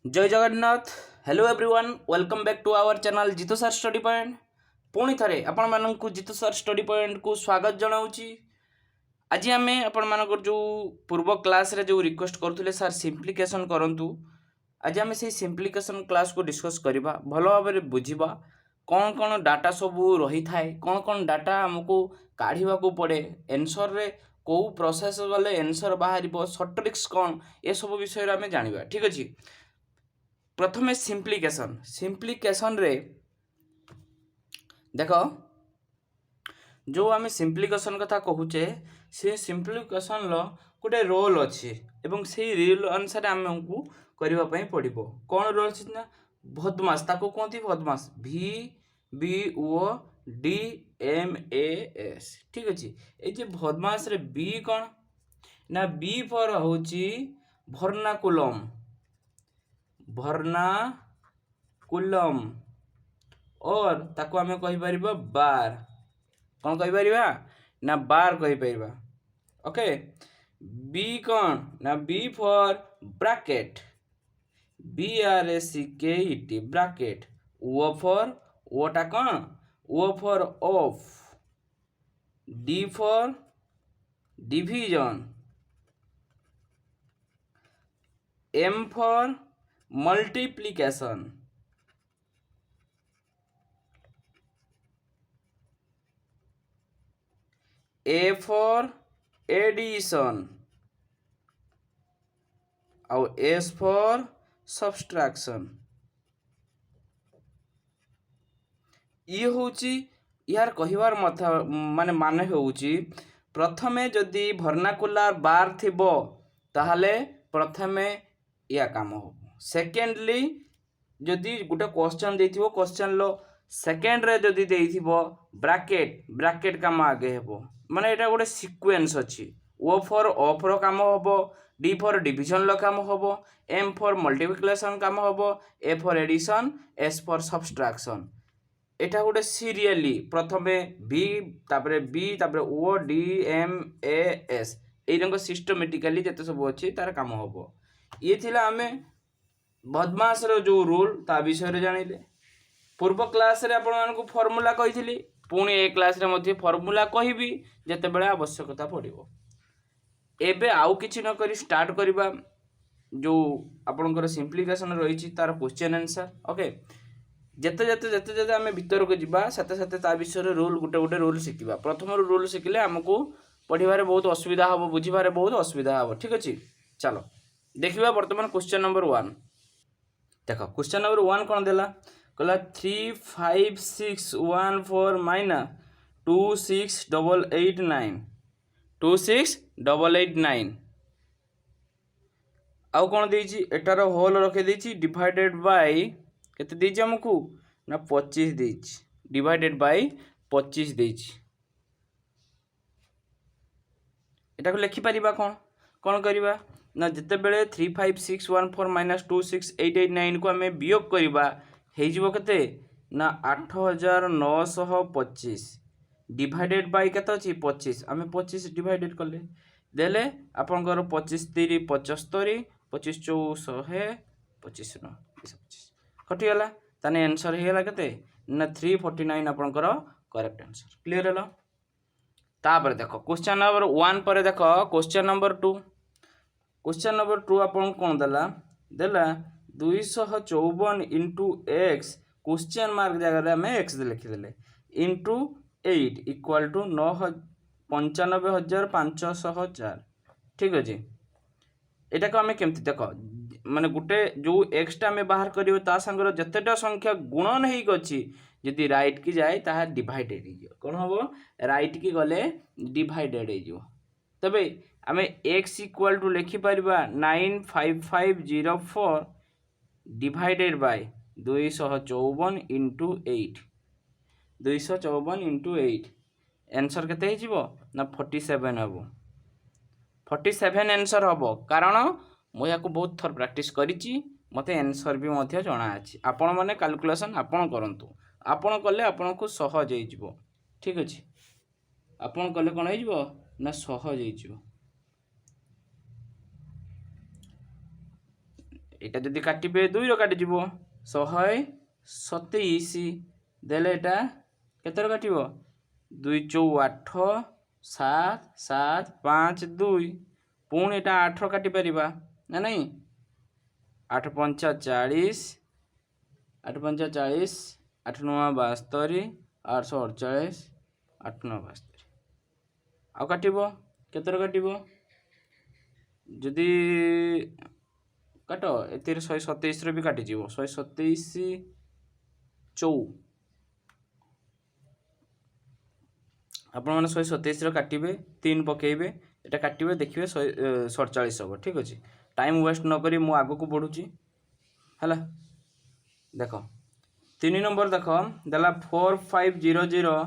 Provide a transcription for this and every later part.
जय Jagannath. Hello everyone, welcome back to our channel Jitu sir study point. पुणी थे आपण मानक जीतू सर स्टडी पॉइंट को स्वागत जनाऊँगी। आज आम आपण मानक जो पूर्व क्लास रे जो रिक्वेस्ट करुले सर सिंप्लिकेशन करंतु, आज आम से सिंप्लिकेशन क्लास को डिस्कस करवा भल भाव में बुझा कौन कौन डाटा सब रही थाए, कौन कौन डाटा आमको काढ़ा को पड़े, एनसर रे कौ प्रोसेस गले एनसर बाहर, सर्ट ट्रिक्स कौन, ये सब विषय आम जाना। ठीक अच्छे, प्रथमे सिंप्लिकेशन रे देख जो आम सिंप्लिकेशन कथा कहूचे से सिंप्लिकेशन लो गोटे रोल अच्छे एवं से रोल अनुसार आमको करने पड़ो। कौन रोल अच्छे ना भदमास, ताको कहते भदमास, VBODMAS। ठीक अच्छे, ये भदमास रे बी कौन ना बी फॉर हूँ भर्नाकुलम और ताको आमे कहि परिबा बार। कौन कहि परिबा ना बार कहि परिबा। ओके, बी कौन ना B for bracket, BRACKET bracket. O for ओटा कौन, O for of, D for division, M for multiplication, A for addition और S फॉर सब्सट्रैक्शन। ये होची यार कहिबार माने होची प्रथमे जदि भर्नाकुलर बार थिबो ताहले प्रथमे या काम हो। सेकेंडली जदि गोटे क्वेश्चन देथिबो, क्वेश्चन लो सेकेंड रे जदि देथिबो ब्रैकेट, ब्रैकेट काम आगे हेबो। माने एटा गोटे सीक्वेंस अछि। ओ फॉर ऑफ रो काम होबो, डी फॉर डिवीजन लो काम होबो, एम फॉर मल्टीप्लिकेशन काम होबो, A for addition, S for subtraction. एटा गोटे सीरियली प्रथमे बी तापरे बी तापरे O D M A S एई रंग सिस्टमेटिकली जते सब अछि तार काम होबो। ये थिला आमे बदमाश रो जो रूल ता विषय रे जानिले। पूर्व क्लास रे आपण मानको फार्मूला कहिथिली, पुणी ए क्लास रे मध्ये फार्मूला कहिबी जते बेले आवश्यकता पड़िबो। एबे आउ किछि न करी स्टार्ट करबा जो आपनकर सिंप्लिकेशन रहिछि तार क्वेश्चन आंसर। ओके, जेते जेते जेते जेते आमे भीतर को जिबा सेते सेते ता विषय रे रूल गुटे गुटे रूल शिखिबा। प्रथम रूल शिखिले हमको पढ़िबारे बहुत असुविधा हबो, बुझिबारे बहुत असुविधा हबो। ठीक अछि, चलो देखिबा वर्तमान क्वेश्चन नंबर 1। देखो क्वेश्चन नंबर 1 कोन देला, कहला 35614 माइनस 26889 26889 आउ कौन देछि एटार होल रखे देछि डिवाइडेड बाय केते देछि हमकु ना 25 देछि, डिवाइडेड बाय 25 देछि। एटा को लिखि परिबा कौन कौन करिबा ना जते बेले 35614 माइनस 26889 को हमें वियोग करिबा हे जिवो केते ना 8925 डिवाइडेड बाय केते अछि 25। हमें 25 डिवाइडेड करले देले आपनकर 25 3 75 25 4 100 25 9 25 कटि गला। ताने आंसर हे गला केते ना 349 आपनकर करेक्ट आंसर। Clear hello. तापर देखो क्वेश्चन नंबर 1 पर देखो क्वेश्चन नंबर 2। क्वेश्चन नंबर 2 आपन कोन देला देला 254 इंटू एक्स क्वेश्चन मार्क जगह रे हमें एक्स लिखि देले इंटू 8 इक्वल टू 95,504। ठीक अछि, एटा को हमें केमति देखो माने गुटे जो एक्स टा में बाहर करियो ता संगर जतेटा संख्या गुणन हेइ गछि यदि राइट की जाए ता डिवाइडेड हे जियो। कोन होबो राइट की गले डिवाइडेड हे जियो। तबे आमे x इक्वल टू लिखि परिबा 95504 divided by 254 into 8 254 into 8 answer केते हे जिवो ना 47 हबो। 47 आंसर हबो कारण मु याको बहुत थर प्रैक्टिस करिछि, मते आंसर भी मध्य जणा अछि। आपण माने कैलकुलेशन आपण करंतु, आपण कले आपण को सहज हे जिवो। ठीक अछि, आपण कले कोन हे जिवो ना सहज हे जिवो। এটা যদি কাটিবে 2 কাটিଯିବ 127 দেলে এটা কেতර কাটিବ 2 4 8 7 7 5 2 ପୁଣି এটা 8 କାଟିପାରିବା ନା ନାହିଁ 8 5 40 8 5 40 8 9 72 848 8 9 72 ଆଉ କାଟିବ କେତର କାଟିବ ଯଦି କାଟ ଏଥିରେ 127 ବି କାଟିଯିବ 127 ଚଉ ଆପଣମାନେ 127 କାଟିବେ 3 ପକେଇବେ এটা କାଟିବେ ଦେଖିବେ 147 ହେବ ଠିକ୍ ଅଛି ଟାଇମ୍ ୱେଷ୍ଟ ନ କରି ମୁଁ ଆଗକୁ ବଢ଼ୁଛି ହେଲା ଦେଖ 3 ନମ୍ବର ଦେଖ ଦେଲା 4500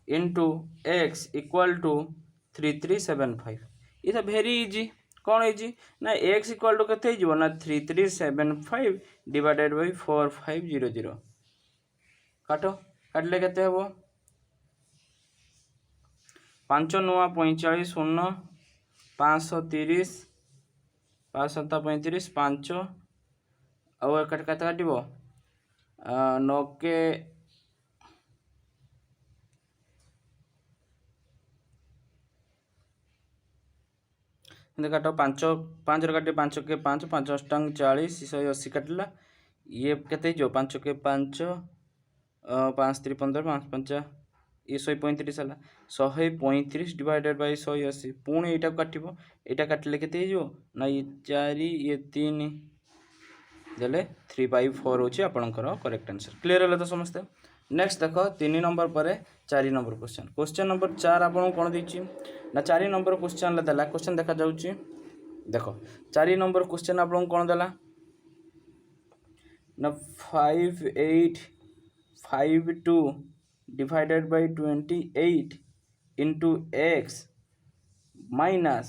into x equal to 3375 ये भेरी इजी कौन है ना x इक्वाल टू के ना 3375 डिवाइडेड बाय 4500 काट काटले केते हेबो 5 9 45 0 530 535 5 और कट कत काटिबो 9 के काट 5 5 काटे 5 के 5 5 अष्टांग 40 180 काटला ये केते जो 5 के 5 5 3 15 5 5 ये 135 है 135 डिवाइडेड बाय 180 पुणी एटा काटिबो एटा काटले केते जो ना ये 4 ये 3 देले 3/4 होची आपनकर करेक्ट आंसर क्लियर होला तो समझते नेक्स्ट देखो 3 नंबर पर 4 नंबर क्वेश्चन क्वेश्चन नंबर 4 आपन कोन देछि ना 4 नंबर क्वेश्चन देला क्वेश्चन देखा जाउची देखो 4 नंबर क्वेश्चन आपन कोन देला ना 5852 divided by 28 into x minus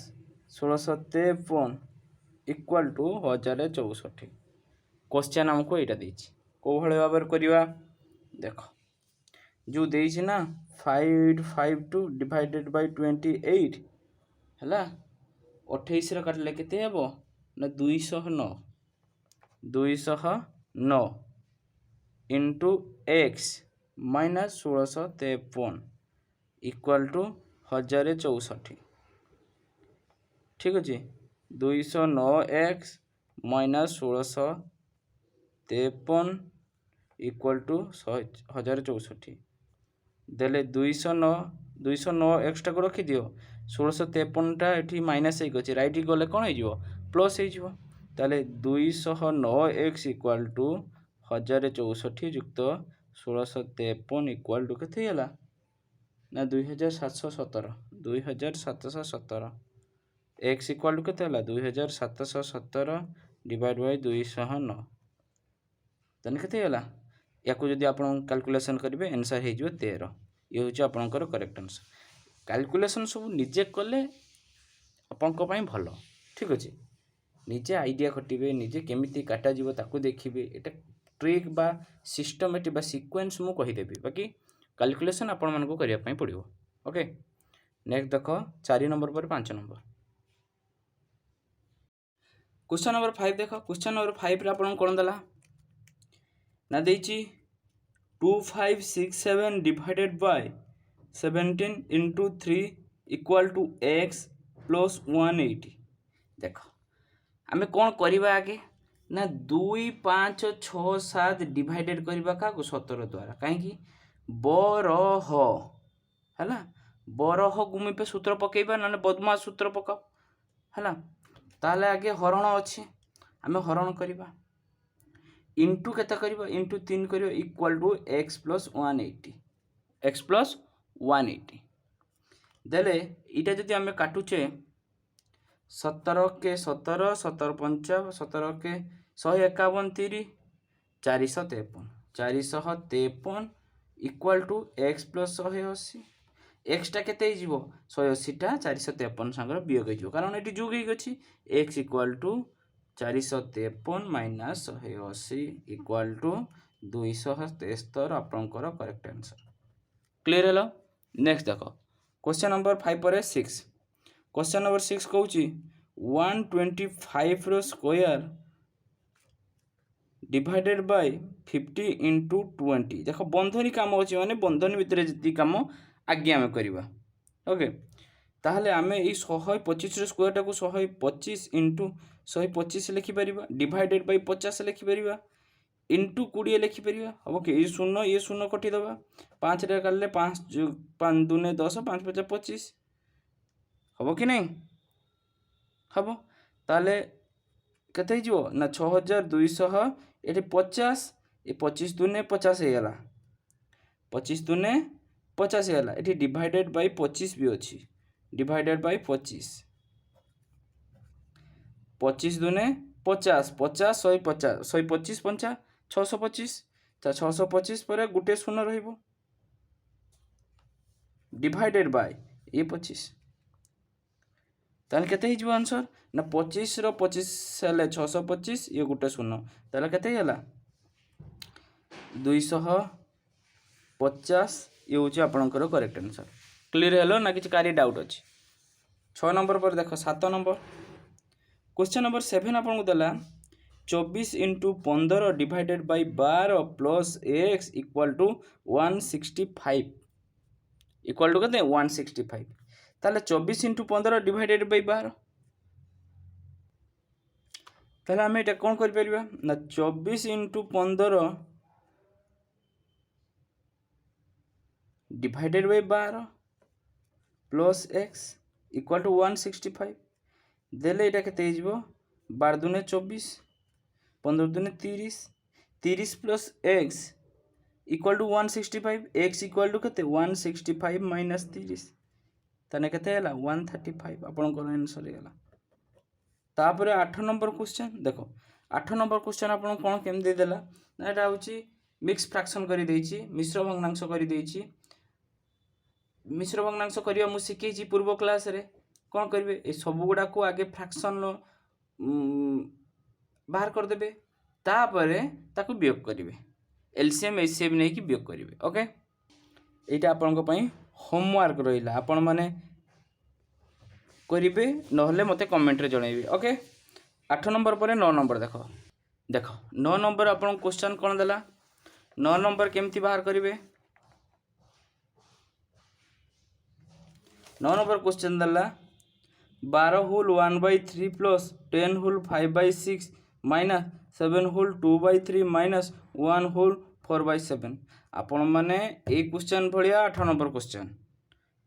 1653 equal to 1064 question हमको यहाँ देछि को भले भाव करवा देख जो देछि ना 552 डिवाइडेड बाय 28 हैला 28 रे काटले केते हेबो ना 209 into x minus 1653 equal to 1064 ठीक अच्छे 209x माइनस 1653 इक्वल टू 1064 देले 209x टाक रखी दियो 1653 टा एठी माइनस एक अच्छे राइट गले कौन हो प्लस हो ताले 209x इक्वल टू 1064 युक्त 1653 इक्वल टू के ना 2717 x इक्वल टू के 2717 डिवाइड बाय 209 तने केते होला याकू जदी आपण कैलकुलेशन करिवे आंसर हे जो 13 ये होची आपनकर करेक्ट आंसर कैलकुलेशन सब निजे कले आपनक पई भलो ठीक अछि निजे आइडिया खटिबे निजे केमिति काटा जीवो ताकू देखिबे एटा ट्रिक बा सिस्टमेटिक बा सीक्वेंस मु कहि देबी बाकी कैलकुलेशन आपण मन को करिया पई पड़िबो ओके नेक्स्ट देखो 4 नंबर पर 5 नंबर क्वेश्चन नंबर 5 देखो क्वेश्चन नंबर 5 रे आपण कोन दला ना देछि 2567 divided by 17 into 3 equal to x plus 180 देखो आमे कोन करिबा आगे ना 2 5 6 7 डिवाइडेड करिबा का 17 द्वारा काहे कि बरह हैला बरह गुमी पे सूत्र पकेबा ना बदमाश सूत्र पकाओ हैला ताले आगे हरण अछि आमे हरण करिबा इंटू केता करिबा इंटू 3 करिबा equal to x plus 180 x plus 180 देले इटा जदि आमे काटुचे 17 के 17 17 5 17 के 151 3 453 equal to x plus 180 x टा केते हिजबो 180 टा 453 संगर वियोग हिजबो कारण एटी जोग ही गछि x equal to 453 minus 180 equal to 273 आपनकर correct answer clear hello next देखो क्वेश्चन नंबर 5 पर 6 क्वेश्चन नंबर 6 कहूची 125 रो स्क्वायर डिवाइडेड बाय 50 इंटू 20 देख बंधनी काम अच्छे मैंने बंधनी भितर जी कम आगे आम करवा ओके ताहले आमे ये 125 स्क्वायर टाक 125 इंटू 125 लिखिपर डिवाइडेड बाय 50 लिखिपर इंटू 20 लिखिपर हम कि ये शून्य कटिदेवा 5 रे काटले 5 दूने 10 5 5 25 हम कि नहीं हम ताले केते हो ना 6200 ये 50 ये 25 दूने 50 हो गला 25 दूने 50 हो गला ये डिवाइडेड बाय 25 भी अच्छी डिवाइडेड बाय 25 25 दूने 50 50 150 125 पंचा 625 625 पर गोटे शून्य रहिबो डिवाइडेड बाय ये 25 ताले केते हिजबो आंसर ना 25 रो 25 हेले 625 ये गोटे शून्य ताले केते होला 250 ये हूँ आपंकर करेक्ट आंसर क्लीयर हेलो ना कि कारी डाउट अच्छी 6 नंबर पर देख 7 नंबर क्वेश्चन नंबर 7 आपको देला 24 into 15 divided by 12 plus x equal to 165 equal to कहते 165 ताले 24 इंटू 15 डिवाइडेड बाय 12 ताले आम ये कौन कर ना 24 into 15 divided by 12 plus x equal to 165 देले ये केते 12 दूने 24 15 दूने 30 30 plus x equal to 165 x equal to केते 165 माइनस 30 ताने केते हला 135 आपनकर आंसर हेला तापर 8 नंबर क्वेश्चन देखो 8 नंबर क्वेश्चन आपन कोन केम दे देला ना एटा होची मिक्स फ्रैक्शन करी देइची मिश्र भग्नांश करी देइची मिश्र भग्नांश करिया मु सिखैची पूर्व क्लास रे कोन करबे ए सब गुडा को आगे फ्रैक्शन बाहर कर देबे तापरे ताकू वियोग करिवे एलसीएम एचसीएम नै कि वियोग करिवे ओके एटा आपन को पई होमवर्क रहिला आपन माने करिवे नहले मते कमेंट रे जणाइबे ओके 8 नंबर पर 9 नंबर देखो देखो 9 नंबर आपन क्वेश्चन कोन देला 9 नंबर केमती बाहर करिवे 9 नंबर क्वेश्चन देला 12 whole 1/3 plus 10 whole 5/6 minus 7 whole 2/3 minus 1 whole 4/7 आपण माने ए क्वेश्चन भलिया 8 नंबर क्वेश्चन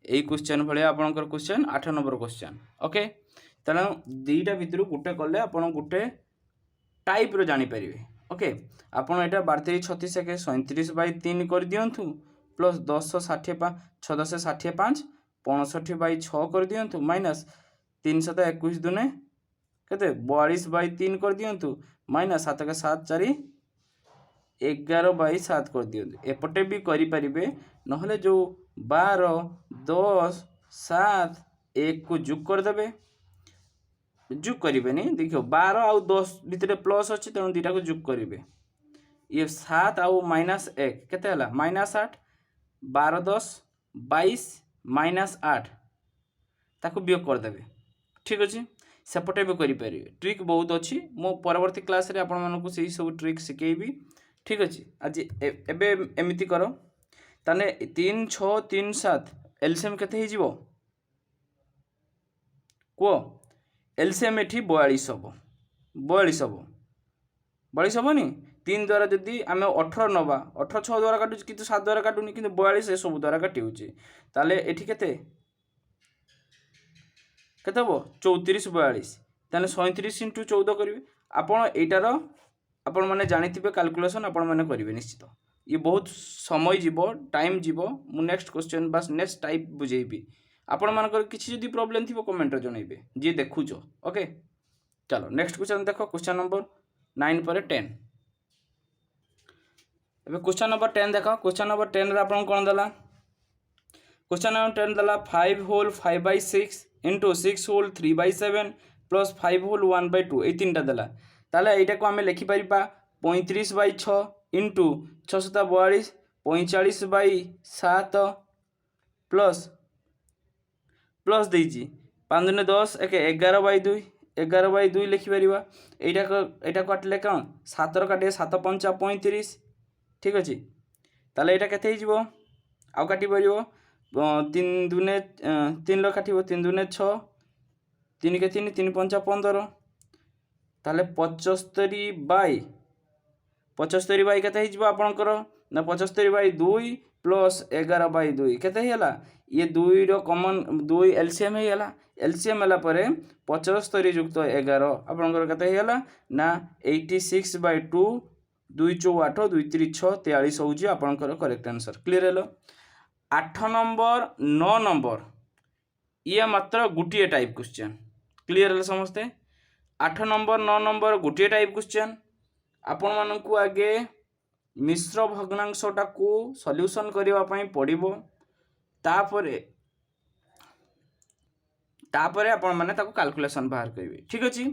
ए क्वेश्चन भलिया आपनकर क्वेश्चन 8 नंबर क्वेश्चन ओके तने दीटा भितर गुटे कले आपण गुटे टाइप रो जानि परिबे ओके आपण एटा 32 36 के 37/3 कर दियंतु प्लस 10 60 5 6 10 60 5 65/6 कर दियंतु माइनस 321 दुने केते 42/3 कर दियंतु माइनस 7 के 7 4 11/7 कर दियंतु एपटे भी करि परिबे नहले जो 12 10 7 1 को जोग कर देबे जोग करिवे नहीं देखियो 12 आउ 10 भितर प्लस अछि त दुटा को जोग करिवे ये 7 आउ माइनस 1 केते हला माइनस 8 12 10 22 माइनस 8 ताको वियोग कर देबे ठीक अछि सेपटे भी करि परिबे ट्रिक बहुत अछि मो परवर्ती क्लास रे आपण मानको सेही सब ट्रिक सिकेइबी ठीक अछि आज एबे एमिति करो ताने 3 6 3 7 एलसीएम केते हे जिवो को एलसीएम एठी 42 हबो 42 हबो 42 हबोनी 3 द्वारा जदी आमे 18 नबा 18 6 द्वारा काटु किंतु 7 द्वारा काटुनी किंतु 42 ए सब द्वारा काटी होची ताले एठी केते केते हबो 34 42 ताले 37 इंटू 14 करिवे आपण एटार आपण माने जानिथिबे कैलकुलेशन आपण माने करिवे निश्चित ये बहुत समय जीवो टाइम जीवो मु नेक्स्ट क्वेश्चन बस नेक्स्ट टाइप बुझेइबी आपण मानकर किछि जदी प्रॉब्लम थिबो कमेंट रे जणाइबे जे देखुचो ओके चलो नेक्स्ट क्वेश्चन देखो क्वेश्चन नंबर 9 पर 10 एबे क्वेश्चन नंबर 10 देखो क्वेश्चन नंबर 10 रे आपण कोन दला क्वेश्चन नंबर 10 दला 5 whole 5/6 into 6 whole 3/7 plus 5 whole 1/2 ए तीनटा दला ताले एटा को हमें लिखि परिबा 35/6 into 642 45/7 प्लस प्लस देइची 5 10 11/2 11/2 लिखिपर यहाँ काटिले कौन 7 काटे 7 पंचा 35 ठीक अच्छे ताले यहाँ केते आउ काटी पार 3 दूने 3 काट 3 दूने 6 3 के 3 3 पंचा 15 ताले 75/75 केते आपणकर ना 75/2 प्लस 11/2 केते ये 2 रो कॉमन 2 एलसीएम है एलसीएम है 75 युक्त 11 आपणकर केते ना 86/2 2 4 8 2 3 6 43 हूँ आपणकर करेक्ट आंसर क्लियर है 8 नंबर 9 नंबर ये मात्र गोटे टाइप क्वेश्चन क्लियर है समस्ते 8 नंबर 9 नंबर गोटे टाइप क्वेश्चन आपण मानकु आगे मिश्र भग्नांशटा को सॉल्यूशन करबा पई पड़िबो तापरे आपण माने ताको कैलकुलेशन बाहर करिवे ठीक अछि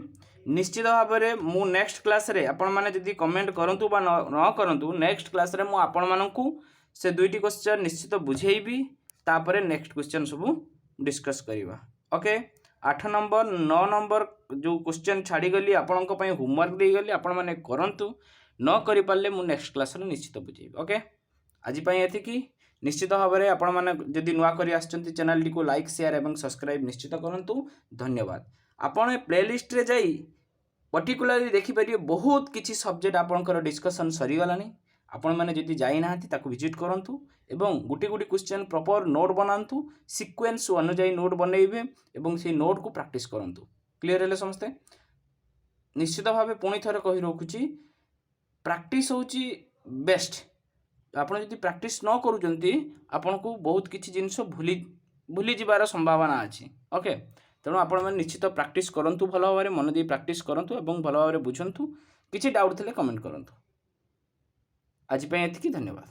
निश्चित भाव में मु नेक्स्ट क्लास रे आपण माने जदी कमेंट करंतु बा न करंतु नेक्स्ट क्लास रे मु आपण मानकु से दुईटी क्वेश्चन निश्चित बुझेइबी तापरे नेक्स्ट क्वेश्चन सब डिस्कस करिवा ओके 8 नंबर 9 नंबर जो क्वेश्चन छाड़ी गली आपण पई होमवर्क दे गली आपण माने करंतु न करि पाले मु नेक्स्ट क्लास रे निश्चित बुझेइबी ओके आज पई एथि की निश्चित भाव में आपण माने जदी नुआ करी आछंती चैनल टी को लाइक शेयर एवं सब्सक्राइब निश्चित करंतु धन्यवाद आपण प्लेलिस्ट रे जाई पर्टिकुलरली देखि परिए बहुत किछि सब्जेक्ट आपनकर डिस्कशन सरी गलानी आपण माने जदी जाई नाहंती ताको विजिट करंतु एवं गुटी गुटी क्वेश्चन प्रॉपर नोट बनांतु सीक्वेंस अनुसार नोट बनइबे एवं से नोट को प्रैक्टिस करंतु क्लियर है समस्ते निश्चित भाव पुणी थरे कहि रखुची प्रैक्टिस होची बेस्ट आपण जदी प्रैक्टिस न करूचंती आपण को बहुत किछि जिंस भूली जिबार संभावना अछि ओके तेणु आपण माने निश्चित प्रैक्टिस करंतु भलो भाबरे मन दे प्रैक्टिस करंतु एवं भलो भाबरे बुझंतु किछि डाउट थिले कमेंट करंतु आज पे एतिकी धन्यवाद।